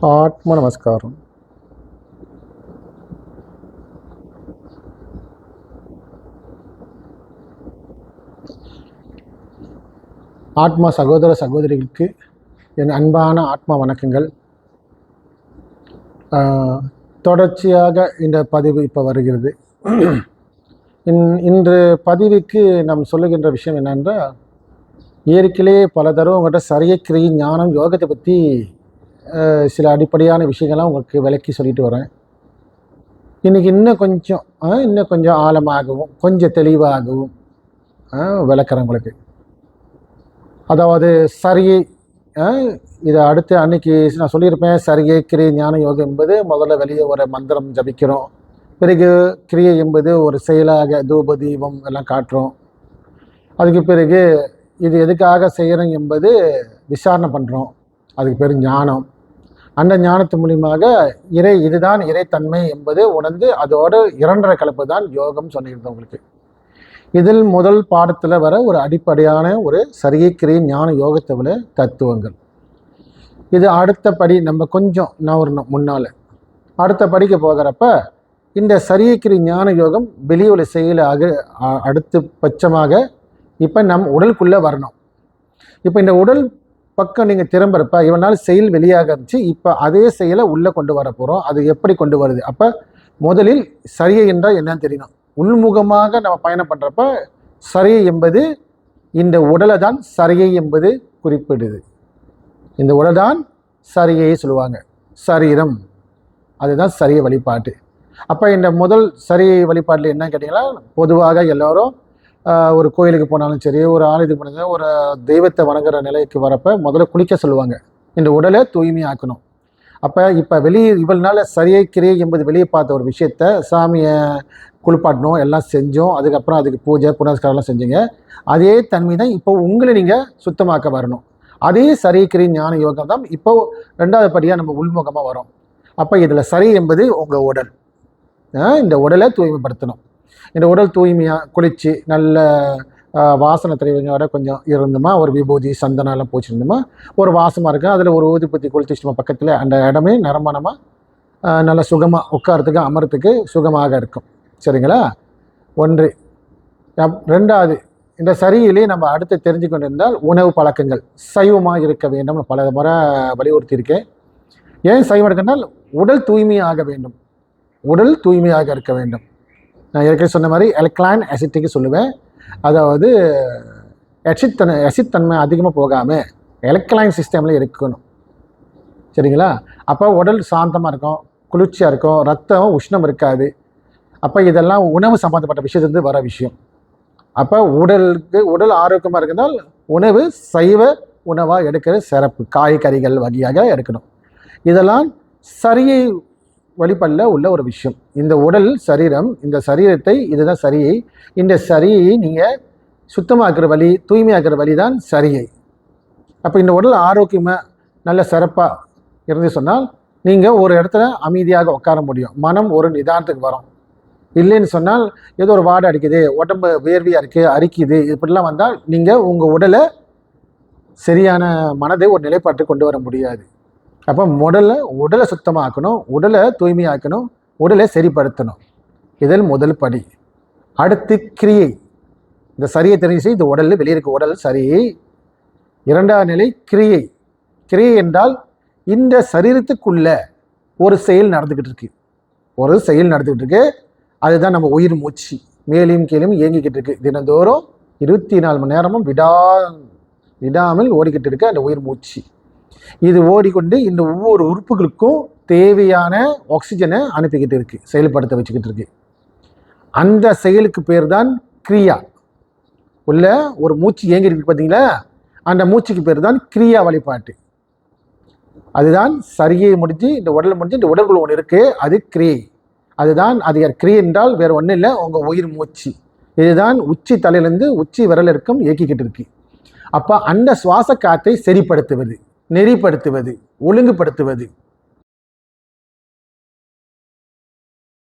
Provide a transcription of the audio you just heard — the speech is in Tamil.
ஆத்ம நமஸ்காரம். ஆத்மா சகோதர சகோதரிகளுக்கு என் அன்பான ஆத்மா வணக்கங்கள். தொடர்ச்சியாக இந்த பதிவு இப்போ வருகிறது. இன்று பதிவுக்கு நாம் சொல்லுகின்ற விஷயம் என்னென்றால், ஏற்கனவே பல தடவை உங்கள்கிட்ட சரியக்கிரி ஞானம் யோகத்தை பற்றி சில அடிப்படையான விஷயங்கள்லாம் உங்களுக்கு விளக்கி சொல்லிட்டு வரேன். இன்றைக்கி இன்னும் கொஞ்சம் ஆழமாகவும் கொஞ்சம் தெளிவாகவும் விளக்குறேன் உங்களுக்கு. அதாவது சரியை இதை அடுத்து அன்னைக்கு நான் சொல்லியிருப்பேன். சரியை கிரியை ஞான யோகம் என்பது முதல்ல வெளியே ஒரு மந்திரம் ஜபிக்கிறோம், பிறகு கிரியை என்பது ஒரு செயலாக தூப தீபம் எல்லாம் காட்டுறோம். அதுக்கு பிறகு இது எதுக்காக செய்கிறோம் என்பது விசாரணை பண்ணுறோம். அதுக்கு பேர் ஞானம். அந்த ஞானத்து மூலியமாக இதுதான் இறைத்தன்மை என்பது உணர்ந்து அதோடு இரண்டரை கலப்பு தான் யோகம் சொல்லியிருந்தோம் உங்களுக்கு. இதில் முதல் பாடத்தில் வர ஒரு அடிப்படையான ஒரு சரியை கிரியை ஞான யோகத்தை விட தத்துவங்கள். இது அடுத்த படி நம்ம கொஞ்சம் நவரணும். முன்னால் அடுத்த படிக்க போகிறப்ப இந்த சரியை கிரியை ஞான யோகம் வெளியுள்ள செயலாக அடுத்த பட்சமாக இப்போ நம் உடலுக்குள்ளே வரணும். இப்போ இந்த உடல் பக்கம் நீங்கள் திரும்புறப்ப இவனால் செயல் வெளியாக இருந்துச்சு. இப்போ அதே செயலை உள்ளே கொண்டு வர போகிறோம். அது எப்படி கொண்டு வருது? அப்போ முதலில் சரியை என்றால் என்னன்னு தெரியணும். உள்முகமாக நம்ம பயணம் பண்ணுறப்ப சரியை என்பது இந்த உடலை தான் சரியை என்பது குறிப்பிடுது. இந்த உடல் தான் சரியை சொல்லுவாங்க, சரீரம். அதுதான் சரிய வழிபாட்டு. அப்போ இந்த முதல் சரியை வழிபாட்டில் என்ன கேட்டிங்கன்னா, பொதுவாக எல்லோரும் ஒரு கோயிலுக்கு போனாலும் சரி, ஒரு ஆலயத்துக்கு போனாலும் ஒரு தெய்வத்தை வணங்குற நிலைக்கு வரப்போ முதல்ல குளிக்க சொல்லுவாங்க. இந்த உடலை தூய்மையாக்கணும். அப்போ இப்போ இவ்வளவு நாள் சரியை கிரியை என்பது வெளியே பார்த்த ஒரு விஷயத்த சாமியை குளிப்பாட்டணும், எல்லாம் செஞ்சோம். அதுக்கப்புறம் அதுக்கு பூஜை புனஸ்காரம்லாம் செஞ்சீங்க. அதே தன்மை தான் இப்போ உங்களை நீங்கள் சுத்தமாக்க வரணும். அதே சரியை கிரியை ஞான யோகம் தான் இப்போ ரெண்டாவது படியாக நம்ம உள்முகமாக வரும். அப்போ இதில் சரி என்பது உங்கள் உடல். இந்த உடலை தூய்மைப்படுத்தணும். இந்த உடல் தூய்மையாக குளித்து நல்ல வாசனை திரைவங்களோட கொஞ்சம் இருந்தோமா, ஒரு விபூதி சந்தனம்லாம் பூச்சிருந்தோமா, ஒரு வாசமாக இருக்கும். அதில் ஒரு ஊதுபத்தி கொளுத்திச்சிட்டோமா பக்கத்தில், அந்த இடமே நிறமானமாக நல்ல சுகமாக உட்காரத்துக்கு அமரத்துக்கு சுகமாக இருக்கும். சரிங்களா? ஒன்று. ரெண்டாவது, இந்த சரியிலே நம்ம அடுத்து தெரிஞ்சு கொண்டிருந்தால் உணவு பழக்கங்கள் சைவமாக இருக்க வேண்டும். பல முறை வலியுறுத்தியிருக்கேன். ஏன் சைவம் இருக்குன்னால் உடல் தூய்மையாக வேண்டும், உடல் தூய்மையாக இருக்க வேண்டும். நான் ஏற்கனவே சொன்ன மாதிரி எலக்ட்ரான் அசிட்டிக்கு சொல்லுவேன். அதாவது அசிட் தன்மை அதிகமாக போகாமல் எலக்ட்ரான் சிஸ்டமில் இருக்கணும். சரிங்களா? அப்போ உடல் சாந்தமாக இருக்கும், குளிர்ச்சியாக இருக்கும், ரத்தம் உஷ்ணம் இருக்காது. அப்போ இதெல்லாம் உணவு சம்மந்தப்பட்ட விஷயத்துலேருந்து வர விஷயம். அப்போ உடல் ஆரோக்கியமாக இருக்கிறதால் உணவு சைவ உணவாக எடுக்கிற சிறப்பு, காய்கறிகள் வகையாக எடுக்கணும். இதெல்லாம் சரியை வழிபாடில் உள்ள ஒரு விஷயம். இந்த உடல் சரீரம், இந்த சரீரத்தை இதுதான் சரியை. இந்த சரியை நீங்கள் சுத்தமாக்குற வழி, தூய்மையாக்குற வழி தான் சரியை. அப்போ இந்த உடல் ஆரோக்கியமாக நல்ல சிறப்பாக இருந்து சொன்னால் நீங்கள் ஒரு இடத்துல அமைதியாக உட்கார முடியும். மனம் ஒரு நிதானத்துக்கு வரும். இல்லைன்னு சொன்னால் ஏதோ ஒரு வாடை அடிக்குது, உடம்பு வேர்வையாக இருக்குது, அரிக்குது, இப்படிலாம் வந்தால் நீங்கள் உங்கள் சரியான மனதை ஒரு நிலைப்பாட்டு கொண்டு வர முடியாது. அப்போ உடலை சுத்தமாக்கணும், உடலை தூய்மையாக்கணும், உடலை சரிப்படுத்தணும். இதில் முதல் படி. அடுத்து கிரியை. இந்த சரியை தெரிஞ்சு இந்த உடலில் வெளியே இருக்க உடல் சரியை. இரண்டாவது நிலை கிரியை. கிரியை என்றால் இந்த சரீரத்துக்குள்ள ஒரு செயல் நடந்துக்கிட்டு இருக்கு. அதுதான் நம்ம உயிர் மூச்சு. மேலும் கீழும் இயங்கிக்கிட்டு இருக்கு. தினந்தோறும் 24 மணி நேரமும் விடாமல் ஓடிக்கிட்டு இருக்கு அந்த உயிர் மூச்சு. இது ஓடிக்கொண்டு இந்த ஒவ்வொரு உறுப்புகளுக்கும் தேவையான ஆக்சிஜனை அனுப்பிக்கிட்டு இருக்கு, செயல்படுத்த வச்சுக்கிட்டு இருக்கு. அந்த செயலுக்கு பேர் தான் கிரியா. உள்ள ஒரு மூச்சு இயங்கி இருக்கு பார்த்தீங்களா, அந்த மூச்சுக்கு பேர் தான் கிரியா வழிபாட்டு. அதுதான் சரியை முடிஞ்சு இந்த உடலை முடிஞ்சு இந்த உடலுக்குள்ள ஒன்று இருக்கு, அது கிரியை. அதுதான் அது கிரியை என்றால் வேறு ஒன்றும் இல்லை, உங்கள் உயிர் மூச்சு. இதுதான் உச்சி தலையிலேருந்து உச்சி விரல் இருக்கும் இயக்கிக்கிட்டு இருக்கு. அப்போ அந்த சுவாச காற்றை சரிப்படுத்துவது, நெறிப்படுத்துவது, ஒழுங்குபடுத்துவது,